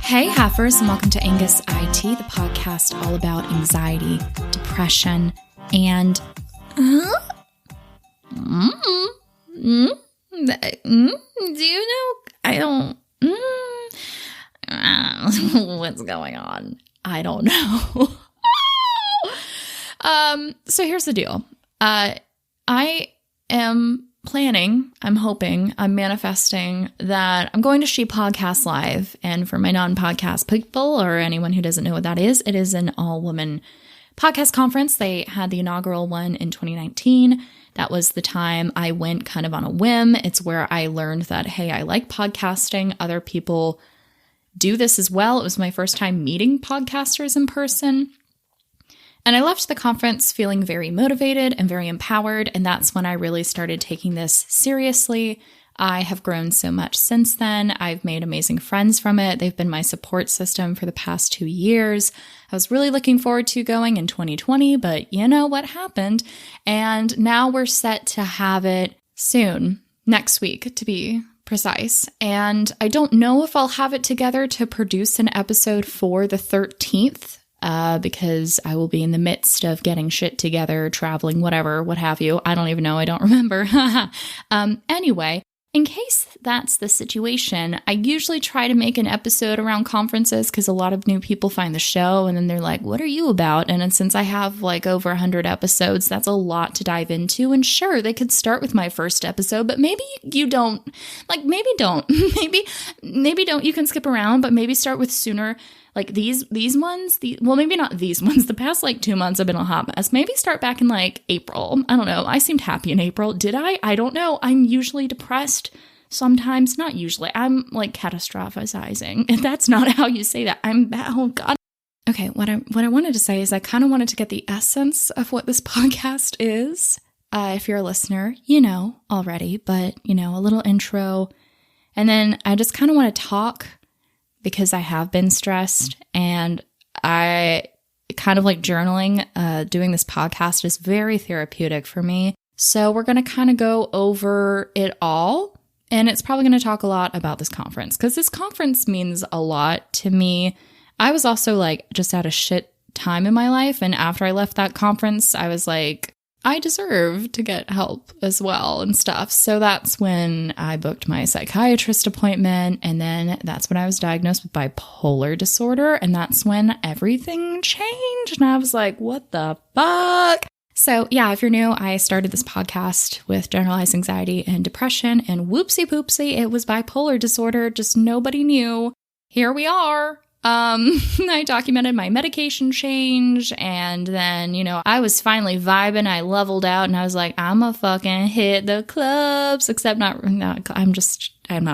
Hey Heifers, and welcome to Angus Eye Tea, the podcast all about anxiety, depression, and do you know? I don't what's going on. I don't know. So here's the deal. I am planning, I'm hoping, I'm manifesting that I'm going to She Podcast Live. And for my non-podcast people or anyone who doesn't know what that is, it is an all-woman podcast conference. They had the inaugural one in 2019. That was the time I went kind of on a whim. It's where I learned that, hey, I like podcasting. Other people do this as well. It was my first time meeting podcasters in person. And I left the conference feeling very motivated and very empowered, and that's when I really started taking this seriously. I have grown so much since then. I've made amazing friends from it. They've been my support system for the past 2 years. I was really looking forward to going in 2020, but you know what happened. And now we're set to have it soon, next week to be precise. And I don't know if I'll have it together to produce an episode for the 13th. Because I will be in the midst of getting shit together, traveling, whatever, what have you. I don't even know. I don't remember. Anyway, in case that's the situation, I usually try to make an episode around conferences because a lot of new people find the show and then they're like, what are you about? And since I have like over 100 episodes, that's a lot to dive into. And sure, they could start with my first episode, but maybe you don't. Like, maybe don't. maybe don't. You can skip around, but maybe start with sooner. Like these ones, well, maybe not these ones. The past like 2 months have been a hot mess. Maybe start back in like April. I don't know. I seemed happy in April. Did I? I don't know. I'm usually depressed sometimes. Not usually. I'm like catastrophizing. And that's not how you say that. Oh God. Okay. What I wanted to say is I kind of wanted to get the essence of what this podcast is. If you're a listener, you know already, but you know, a little intro. And then I just kind of want to talk because I have been stressed and I kind of like journaling, doing this podcast is very therapeutic for me. So we're going to kind of go over it all. And it's probably going to talk a lot about this conference because this conference means a lot to me. I was also like just at a shit time in my life. And after I left that conference, I was like, I deserve to get help as well and stuff. So that's when I booked my psychiatrist appointment. And then that's when I was diagnosed with bipolar disorder. And that's when everything changed. And I was like, what the fuck? So yeah, if you're new, I started this podcast with generalized anxiety and depression. And whoopsie poopsie, it was bipolar disorder. Just nobody knew. Here we are. I documented my medication change and then, you know, I was finally vibing. I leveled out and I was like, I'm a fucking hit the clubs, except I'm not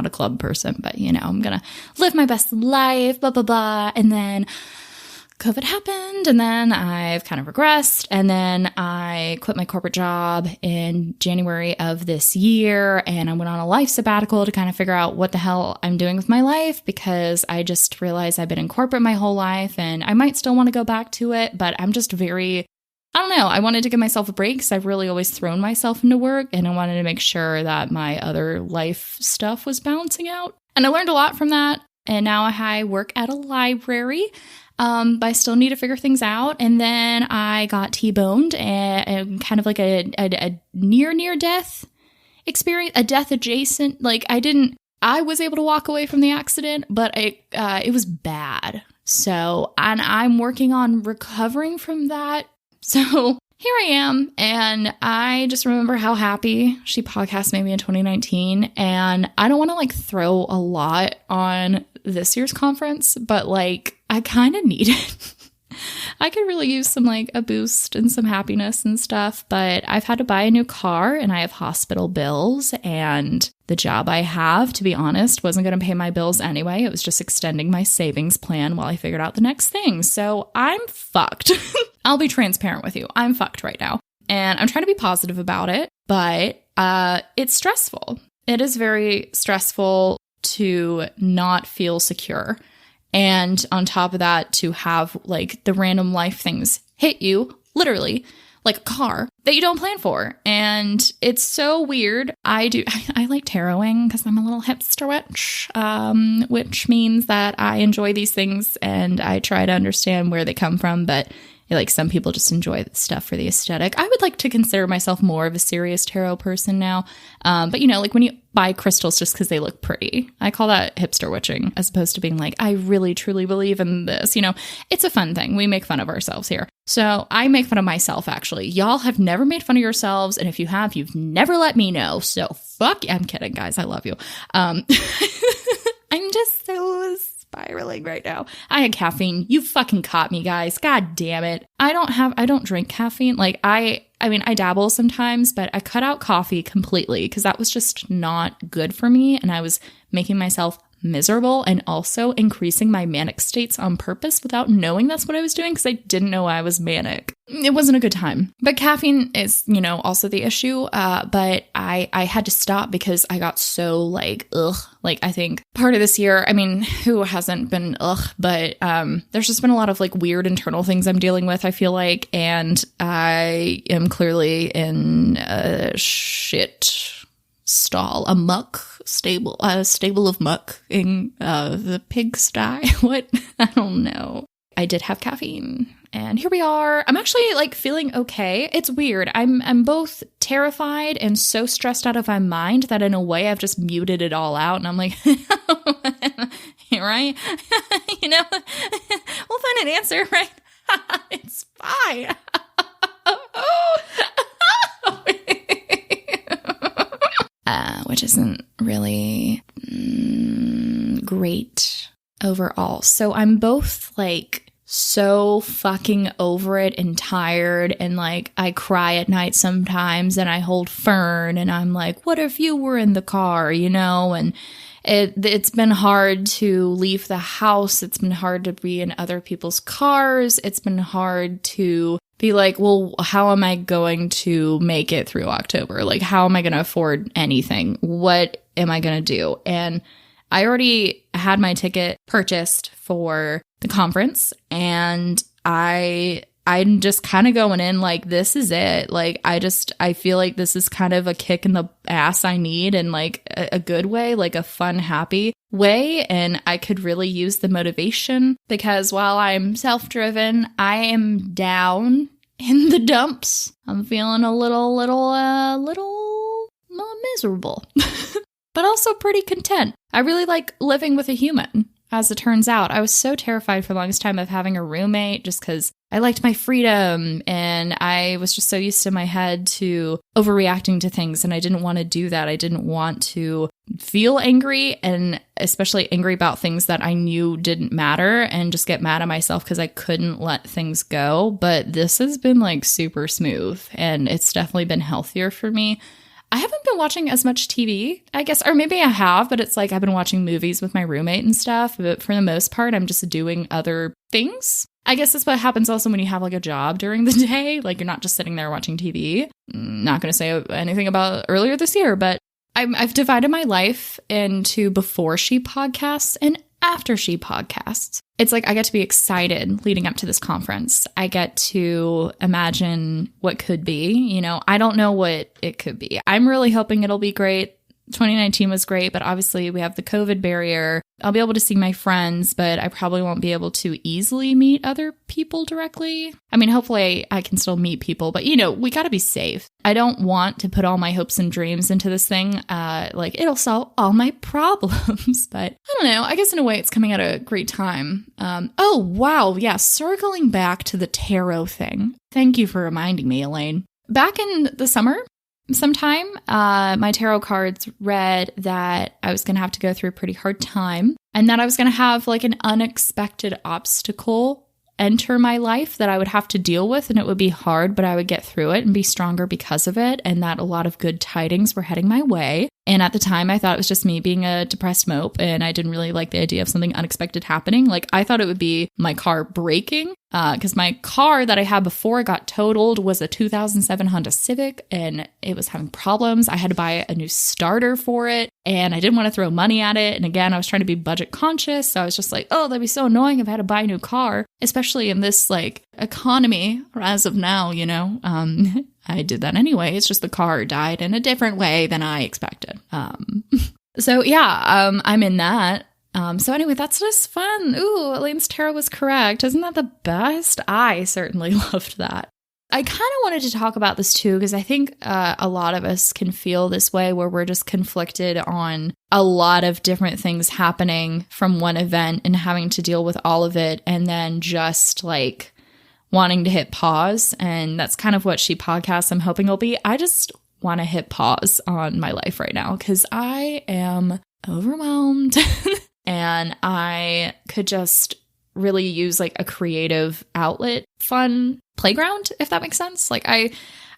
a club person, but you know, I'm going to live my best life, blah, blah, blah. And then COVID happened and then I've kind of regressed and then I quit my corporate job in January of this year and I went on a life sabbatical to kind of figure out what the hell I'm doing with my life because I just realized I've been in corporate my whole life and I might still want to go back to it, but I'm just I don't know. I wanted to give myself a break because I've really always thrown myself into work and I wanted to make sure that my other life stuff was balancing out. And I learned a lot from that. And now I work at a library. But I still need to figure things out. And then I got T-boned and kind of like a near death experience, a death adjacent. Like I was able to walk away from the accident, but it was bad. So, and I'm working on recovering from that. So here I am. And I just remember how happy She Podcast made me in 2019. And I don't want to like throw a lot on this year's conference, but like I kind of need it. I could really use some like a boost and some happiness and stuff, but I've had to buy a new car and I have hospital bills and the job I have, to be honest, wasn't going to pay my bills anyway. It was just extending my savings plan while I figured out the next thing. So I'm fucked. I'll be transparent with you. I'm fucked right now. And I'm trying to be positive about it, but it's stressful. It is very stressful to not feel secure. And on top of that, to have like the random life things hit you, literally, like a car that you don't plan for. And it's so weird. I like taroting because I'm a little hipster witch, which means that I enjoy these things and I try to understand where they come from. But like some people just enjoy the stuff for the aesthetic. I would like to consider myself more of a serious tarot person now. But like when you buy crystals just because they look pretty, I call that hipster witching as opposed to being like, I really truly believe in this. It's a fun thing. We make fun of ourselves here. So I make fun of myself, actually. Y'all have never made fun of yourselves. And if you have, you've never let me know. So fuck. I'm kidding, guys. I love you. I'm just so spiraling right now. I had caffeine. You fucking caught me, guys. God damn it. I don't drink caffeine. Like I dabble sometimes, but I cut out coffee completely because that was just not good for me. And I was making myself miserable and also increasing my manic states on purpose without knowing that's what I was doing because I didn't know I was manic. It wasn't a good time. But caffeine is, also the issue. But I had to stop because I got so ugh. I think part of this year, who hasn't been ugh, but there's just been a lot of weird internal things I'm dealing with, I feel like. And I am clearly in a shit stall, a stable of muck in the pigsty. What? I don't know. I did have caffeine and here we are. I'm actually feeling okay. It's weird. I'm both terrified and so stressed out of my mind that in a way I've just muted it all out and I'm like, right? We'll find an answer, right? It's fine. Which isn't really great overall. So I'm both so fucking over it and tired and I cry at night sometimes and I hold Fern and I'm like, what if you were in the car, and it's been hard to leave the house. It's been hard to be in other people's cars. It's been hard to be like, well, how am I going to make it through October? How am I going to afford anything? What am I going to do? And I already had my ticket purchased for the conference and I'm just kind of going in this is it. I feel like this is kind of a kick in the ass I need in a good way, a fun, happy way. And I could really use the motivation because while I'm self-driven, I am down in the dumps. I'm feeling a little miserable, but also pretty content. I really like living with a human. As it turns out, I was so terrified for the longest time of having a roommate just because I liked my freedom and I was just so used to my head to overreacting to things and I didn't want to do that. I didn't want to feel angry and especially angry about things that I knew didn't matter and just get mad at myself because I couldn't let things go. But this has been super smooth and it's definitely been healthier for me. I haven't been watching as much TV, I guess, or maybe I have, but it's I've been watching movies with my roommate and stuff. But for the most part, I'm just doing other things. I guess that's what happens also when you have a job during the day. You're not just sitting there watching TV. Not going to say anything about earlier this year, but I've divided my life into before she podcasts and after she podcasts. It's I get to be excited leading up to this conference. I get to imagine what could be. I don't know what it could be. I'm really hoping it'll be great. 2019 was great, but obviously we have the COVID barrier. I'll be able to see my friends, but I probably won't be able to easily meet other people directly. Hopefully I can still meet people, but we got to be safe. I don't want to put all my hopes and dreams into this thing. It'll solve all my problems, but I don't know. I guess in a way it's coming at a great time. Oh, wow. Yeah. Circling back to the tarot thing. Thank you for reminding me, Elaine. Back in the summer, sometime, my tarot cards read that I was going to have to go through a pretty hard time and that I was going to have an unexpected obstacle enter my life that I would have to deal with and it would be hard, but I would get through it and be stronger because of it and that a lot of good tidings were heading my way. And at the time, I thought it was just me being a depressed mope and I didn't really like the idea of something unexpected happening. I thought it would be my car breaking because my car that I had before got totaled was a 2007 Honda Civic, and it was having problems. I had to buy a new starter for it, and I didn't want to throw money at it. And again, I was trying to be budget conscious, so I was just like, oh, that'd be so annoying if I had to buy a new car, especially in this like economy as of now, you know. I did that anyway. It's just the car died in a different way than I expected. So yeah, I'm in that. So anyway, that's just fun. Ooh, Elaine's tarot was correct. Isn't that the best? I certainly loved that. I kind of wanted to talk about this too, because I think a lot of us can feel this way where we're just conflicted on a lot of different things happening from one event and having to deal with all of it, and then just like wanting to hit pause. And that's kind of what She Podcasts I'm hoping will be. I just want to hit pause on my life right now because I am overwhelmed and I could just really use like a creative outlet, fun playground, if that makes sense. Like I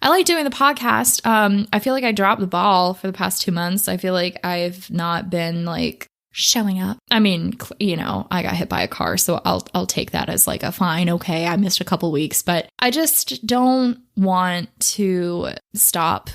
like doing the podcast. I feel like I dropped the ball for the past 2 months. I feel like I've not been like showing up. I mean, you know, I got hit by a car, so I'll take that as like a fine. Okay, I missed a couple weeks, but I just don't want to stop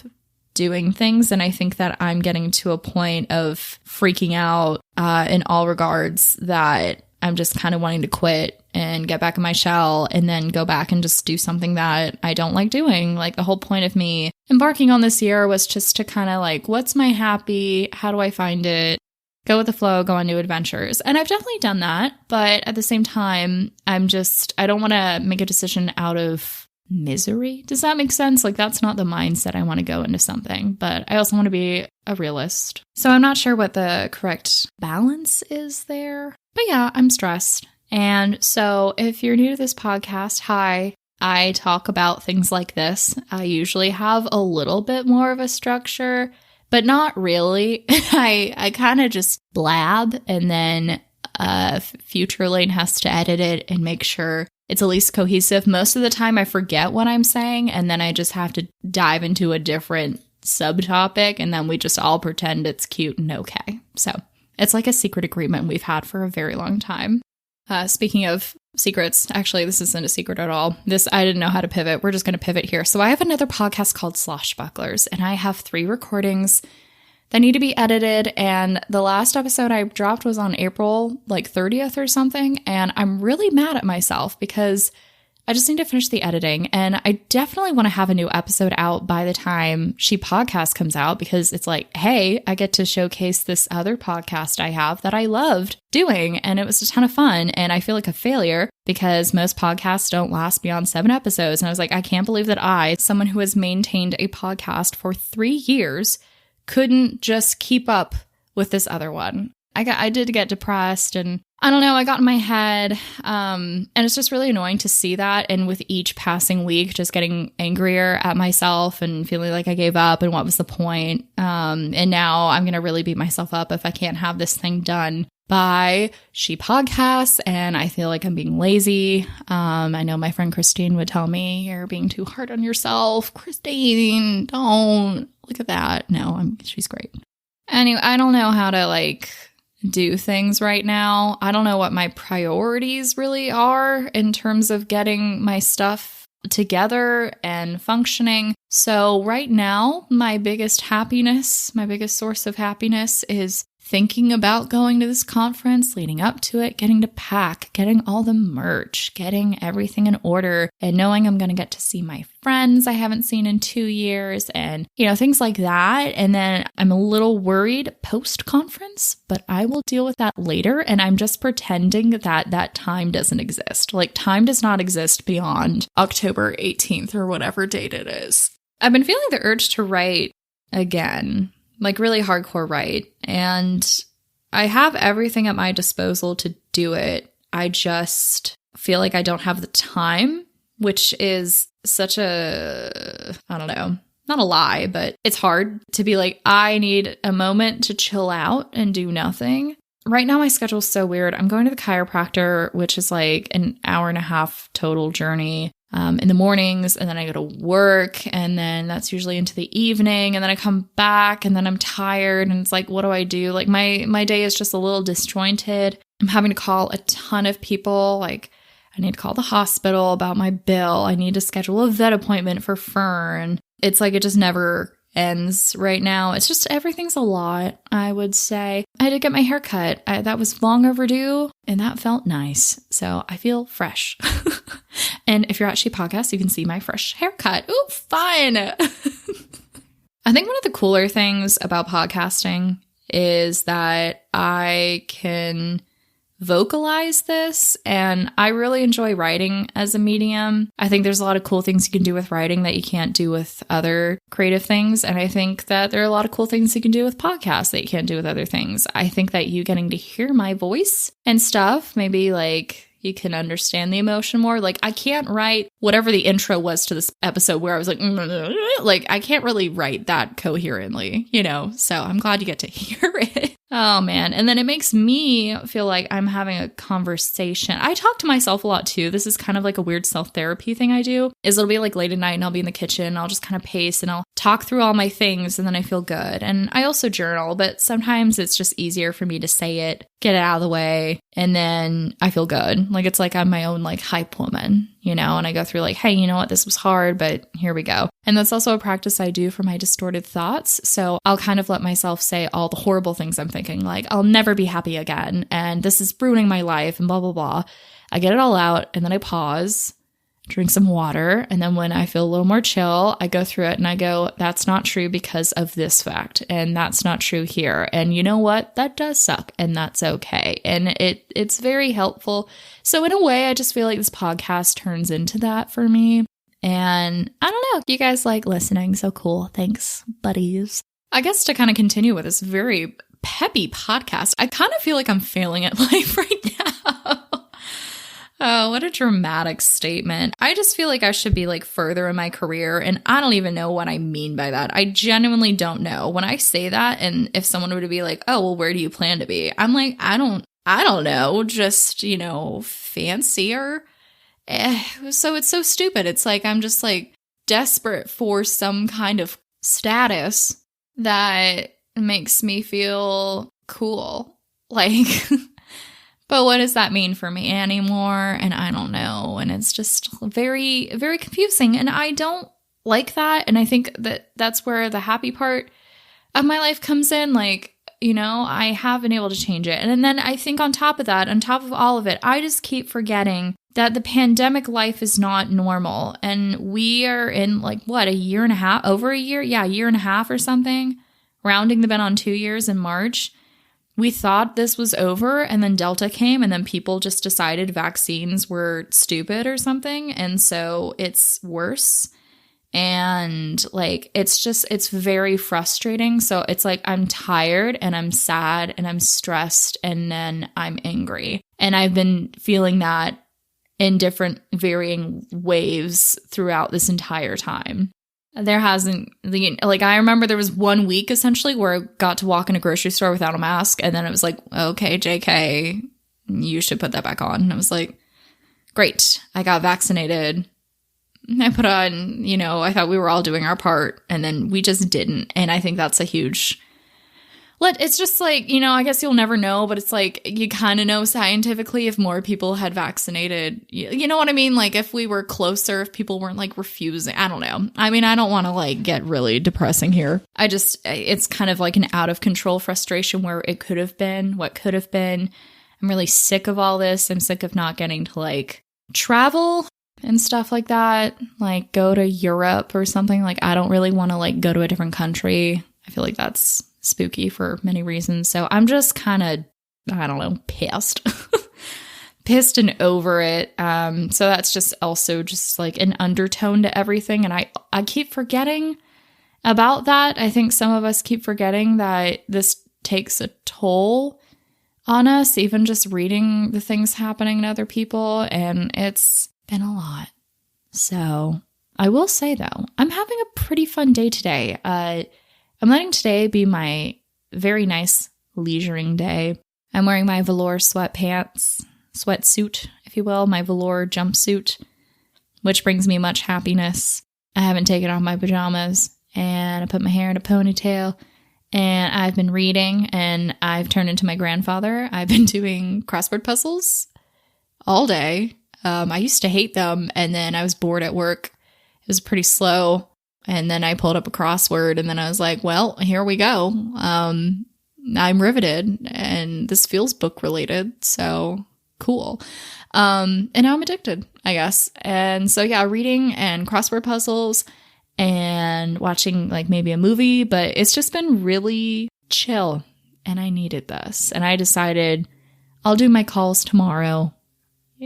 doing things. And I think that I'm getting to a point of freaking out in all regards that I'm just kind of wanting to quit and get back in my shell and then go back and just do something that I don't like doing. Like the whole point of me embarking on this year was just to kind of like, what's my happy? How do I find it? Go with the flow, go on new adventures. And I've definitely done that. But at the same time, I don't want to make a decision out of misery. Does that make sense? Like that's not the mindset I want to go into something. But I also want to be a realist. So I'm not sure what the correct balance is there. But yeah, I'm stressed. And so if you're new to this podcast, hi. I talk about things like this. I usually have a little bit more of a structure, but not really. I kind of just blab, and then future Elaine has to edit it and make sure it's at least cohesive. Most of the time I forget what I'm saying, and then I just have to dive into a different subtopic, and then we just all pretend it's cute and okay. So it's like a secret agreement we've had for a very long time. Speaking of secrets, actually, this isn't a secret at all. I didn't know how to pivot. We're just going to pivot here. So I have another podcast called Sloshbucklers, and I have 3 recordings that need to be edited. And the last episode I dropped was on April like 30th or something. And I'm really mad at myself because I just need to finish the editing. And I definitely want to have a new episode out by the time She Podcast comes out, because it's like, hey, I get to showcase this other podcast I have that I loved doing. And it was a ton of fun. And I feel like a failure because most podcasts don't last beyond 7 episodes. And I was like, I can't believe that I, someone who has maintained a podcast for 3 years, couldn't just keep up with this other one. I did get depressed, and I don't know, I got in my head, and it's just really annoying to see that, and with each passing week just getting angrier at myself and feeling like I gave up and what was the point, and now I'm gonna really beat myself up if I can't have this thing done by She Podcasts, and I feel like I'm being lazy. I know my friend Christine would tell me, you're being too hard on yourself. Christine, don't. Look at that. No, she's great. Anyway, I don't know how to like do things right now. I don't know what my priorities really are in terms of getting my stuff together and functioning. So right now, my biggest source of happiness is thinking about going to this conference, leading up to it, getting to pack, getting all the merch, getting everything in order, and knowing I'm going to get to see my friends I haven't seen in 2 years, and, you know, things like that. And then I'm a little worried post-conference, but I will deal with that later. And I'm just pretending that time doesn't exist. Like, time does not exist beyond October 18th or whatever date it is. I've been feeling the urge to write again. Like really hardcore write. And I have everything at my disposal to do it. I just feel like I don't have the time, which is such a, I don't know, not a lie, but it's hard to be like, I need a moment to chill out and do nothing. Right now, my schedule is so weird. I'm going to the chiropractor, which is like an hour and a half total journey. In the mornings, and then I go to work, and then that's usually into the evening, and then I come back, and then I'm tired, and it's like, what do I do? Like my day is just a little disjointed. I'm having to call a ton of people. Like I need to call the hospital about my bill. I need to schedule a vet appointment for Fern. It's like it just never ends right now. It's just everything's a lot, I would say. I had to get my hair cut. That was long overdue, and that felt nice. So I feel fresh. And if you're at She Podcast, you can see my fresh haircut. Ooh, fun! I think one of the cooler things about podcasting is that I can vocalize this, and I really enjoy writing as a medium. I think there's a lot of cool things you can do with writing that you can't do with other creative things, and I think that there are a lot of cool things you can do with podcasts that you can't do with other things. I think that you getting to hear my voice and stuff, maybe like you can understand the emotion more. Like, I can't write whatever the intro was to this episode where I was like I can't really write that coherently, you know? So I'm glad you get to hear it. Oh, man. And then it makes me feel like I'm having a conversation. I talk to myself a lot, too. This is kind of like a weird self-therapy thing I do, is it'll be like late at night and I'll be in the kitchen. I'll just kind of pace and I'll talk through all my things and then I feel good. And I also journal, but sometimes it's just easier for me to say it, get it out of the way, and then I feel good. Like, it's like I'm my own like hype woman, you know, and I go through like, hey, you know what, this was hard, but here we go. And that's also a practice I do for my distorted thoughts. So I'll kind of let myself say all the horrible things I'm thinking, like, I'll never be happy again, and this is ruining my life, and blah, blah, blah. I get it all out, and then I pause, drink some water, and then when I feel a little more chill, I go through it and I go, that's not true because of this fact, and that's not true here. And you know what? That does suck, and that's okay. And it's very helpful. So in a way, I just feel like this podcast turns into that for me. And I don't know, you guys like listening, so cool. Thanks, buddies. I guess to kind of continue with this very peppy podcast, I kind of feel like I'm failing at life right now. Oh, what a dramatic statement. I just feel like I should be like further in my career, and I don't even know what I mean by that. I genuinely don't know. When I say that, and if someone were to be like, oh, well, where do you plan to be? I'm like, I don't know, just, you know, fancier. So it's so stupid. It's like I'm just like desperate for some kind of status that makes me feel cool. Like, but what does that mean for me anymore? And I don't know. And it's just very, very confusing. And I don't like that. And I think that that's where the happy part of my life comes in. Like, you know, I have been able to change it. And then I think on top of that, on top of all of it, I just keep forgetting that the pandemic life is not normal. And we are in like, what, a year and a half, over a year? Yeah, a year and a half or something, rounding the bend on 2 years in March. We thought this was over, and then Delta came, and then people just decided vaccines were stupid or something. And so it's worse. And like, it's very frustrating. So it's like, I'm tired and I'm sad and I'm stressed and then I'm angry. And I've been feeling that in different varying waves throughout this entire time. There hasn't, like, I remember there was 1 week essentially where I got to walk in a grocery store without a mask. And then it was like, okay, JK, you should put that back on. And I was like, great, I got vaccinated. I put on, you know, I thought we were all doing our part, and then we just didn't. And I think that's a huge, it's just like, you know, I guess you'll never know, but it's like, you kind of know scientifically if more people had vaccinated, you know what I mean? Like, if we were closer, if people weren't like refusing, I don't know. I mean, I don't want to like get really depressing here. It's kind of like an out of control frustration where it could have been, what could have been. I'm really sick of all this. I'm sick of not getting to like travel and stuff like that, like go to Europe or something. Like, I don't really want to like go to a different country. I feel like that's spooky for many reasons. So I'm just kind of, I don't know, pissed. Pissed and over it. So that's just also just like an undertone to everything. And I keep forgetting about that. I think some of us keep forgetting that this takes a toll on us, even just reading the things happening to other people. And it's been a lot. So I will say though, I'm having a pretty fun day today. I'm letting today be my very nice leisuring day. I'm wearing my velour sweatsuit, if you will, my velour jumpsuit, which brings me much happiness. I haven't taken off my pajamas, and I put my hair in a ponytail, and I've been reading, and I've turned into my grandfather. I've been doing crossword puzzles all day. I used to hate them, and then I was bored at work. It was pretty slow. And then I pulled up a crossword, and then I was like, well, here we go. I'm riveted, and this feels book related, so cool. And now I'm addicted, I guess. And so, yeah, reading and crossword puzzles and watching like maybe a movie, but it's just been really chill, and I needed this. And I decided I'll do my calls tomorrow.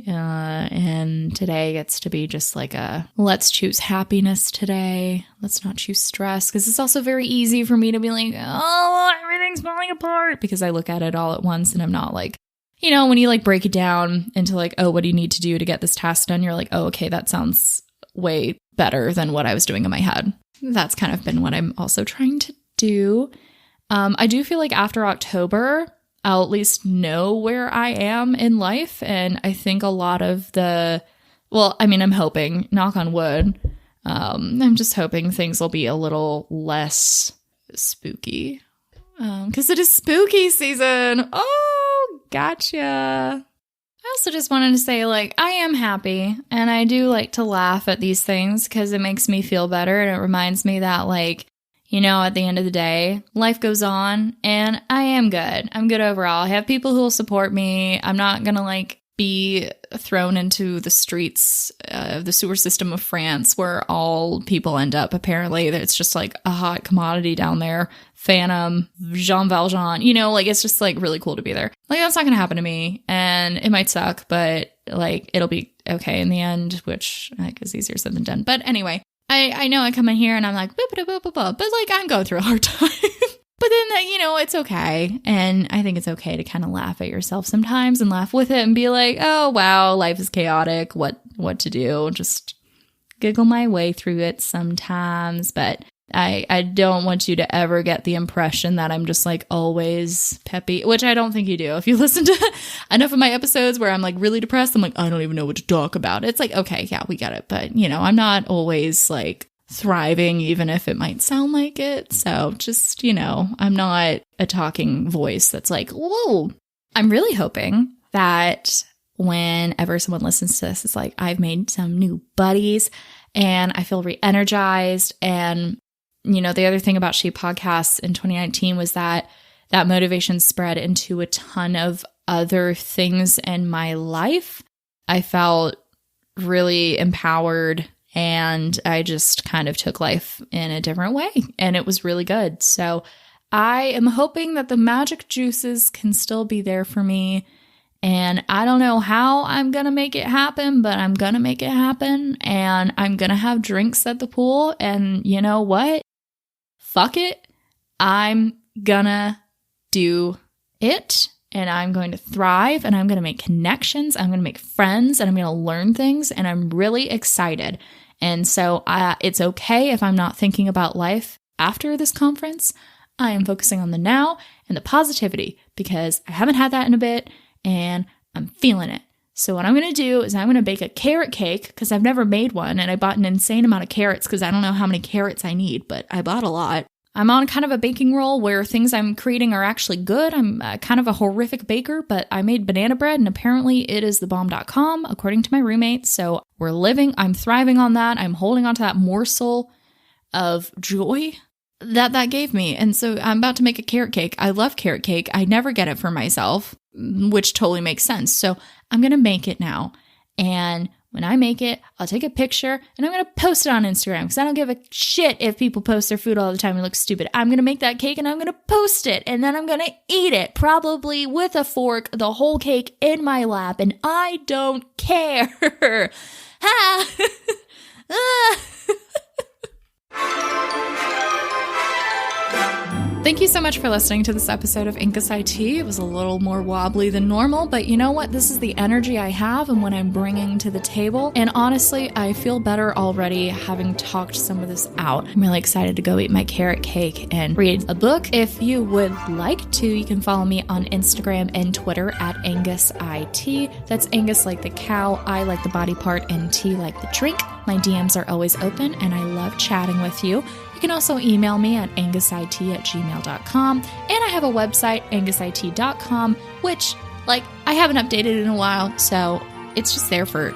And today gets to be just like a let's choose happiness today. Let's not choose stress, because it's also very easy for me to be like, oh, everything's falling apart, because I look at it all at once and I'm not like, you know, when you like break it down into like, oh, what do you need to do to get this task done? You're like, oh, okay, that sounds way better than what I was doing in my head. That's kind of been what I'm also trying to do. I do feel like after October, I'll at least know where I am in life. And I think a lot of I'm hoping, knock on wood, I'm just hoping things will be a little less spooky. Because it is spooky season. Oh, gotcha. I also just wanted to say, like, I am happy, and I do like to laugh at these things because it makes me feel better, and it reminds me that, like, you know, at the end of the day, life goes on, and I am good. I'm good overall. I have people who will support me. I'm not gonna, like, be thrown into the streets of the sewer system of France where all people end up. Apparently, it's just, like, a hot commodity down there. Phantom, Jean Valjean, you know, like, it's just, like, really cool to be there. Like, that's not gonna happen to me, and it might suck, but, like, it'll be okay in the end, which, like, is easier said than done. But anyway, I know I come in here and I'm like, but like, I'm going through a hard time. But then, you know, it's okay. And I think it's okay to kind of laugh at yourself sometimes and laugh with it and be like, oh, wow, life is chaotic. What to do? Just giggle my way through it sometimes. But I don't want you to ever get the impression that I'm just like always peppy, which I don't think you do. If you listen to enough of my episodes where I'm like really depressed, I'm like, I don't even know what to talk about. It's like, okay, yeah, we get it. But, you know, I'm not always like thriving, even if it might sound like it. So just, you know, I'm not a talking voice that's like, whoa. I'm really hoping that whenever someone listens to this, it's like I've made some new buddies and I feel re-energized. And you know, the other thing about She Podcasts in 2019 was that motivation spread into a ton of other things in my life. I felt really empowered, and I just kind of took life in a different way, and it was really good. So I am hoping that the magic juices can still be there for me, and I don't know how I'm going to make it happen, but I'm going to make it happen, and I'm going to have drinks at the pool, and you know what? Fuck it. I'm gonna do it, and I'm going to thrive, and I'm going to make connections. I'm going to make friends, and I'm going to learn things, and I'm really excited. And so it's okay if I'm not thinking about life after this conference. I am focusing on the now and the positivity because I haven't had that in a bit, and I'm feeling it. So what I'm going to do is I'm going to bake a carrot cake because I've never made one, and I bought an insane amount of carrots because I don't know how many carrots I need, but I bought a lot. I'm on kind of a baking roll where things I'm creating are actually good. I'm kind of a horrific baker, but I made banana bread, and apparently it is thebomb.com, according to my roommate. So I'm thriving on that. I'm holding on to that morsel of joy that gave me. And so I'm about to make a carrot cake. I love carrot cake. I never get it for myself, which totally makes sense. So I'm going to make it now. And when I make it, I'll take a picture and I'm going to post it on Instagram because I don't give a shit if people post their food all the time and look stupid. I'm going to make that cake and I'm going to post it, and then I'm going to eat it, probably with a fork, the whole cake in my lap, and I don't care. Ha! Thank you so much for listening to this episode of Angus Eye Tea. It was a little more wobbly than normal, but you know what? This is the energy I have and what I'm bringing to the table. And honestly, I feel better already having talked some of this out. I'm really excited to go eat my carrot cake and read a book. If you would like to, you can follow me on Instagram and Twitter at Angus Eye Tea. That's Angus like the cow, I like the body part, and tea like the drink. My DMs are always open, and I love chatting with you. You can also email me at angusIT@gmail.com, and I have a website, angusIT.com, which, I haven't updated in a while, so it's just there for,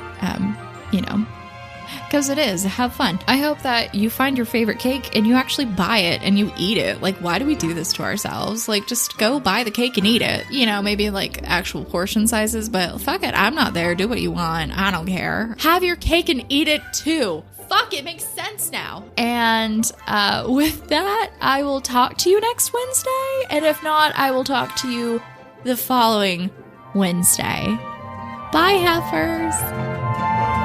because it is. Have fun. I hope that you find your favorite cake and you actually buy it and you eat it. Like, why do we do this to ourselves? Like, just go buy the cake and eat it. Maybe like actual portion sizes, but fuck it. I'm not there. Do what you want. I don't care. Have your cake and eat it too. Fuck, it makes sense now. And with that, I will talk to you next Wednesday. And if not, I will talk to you the following Wednesday. Bye, Heifers.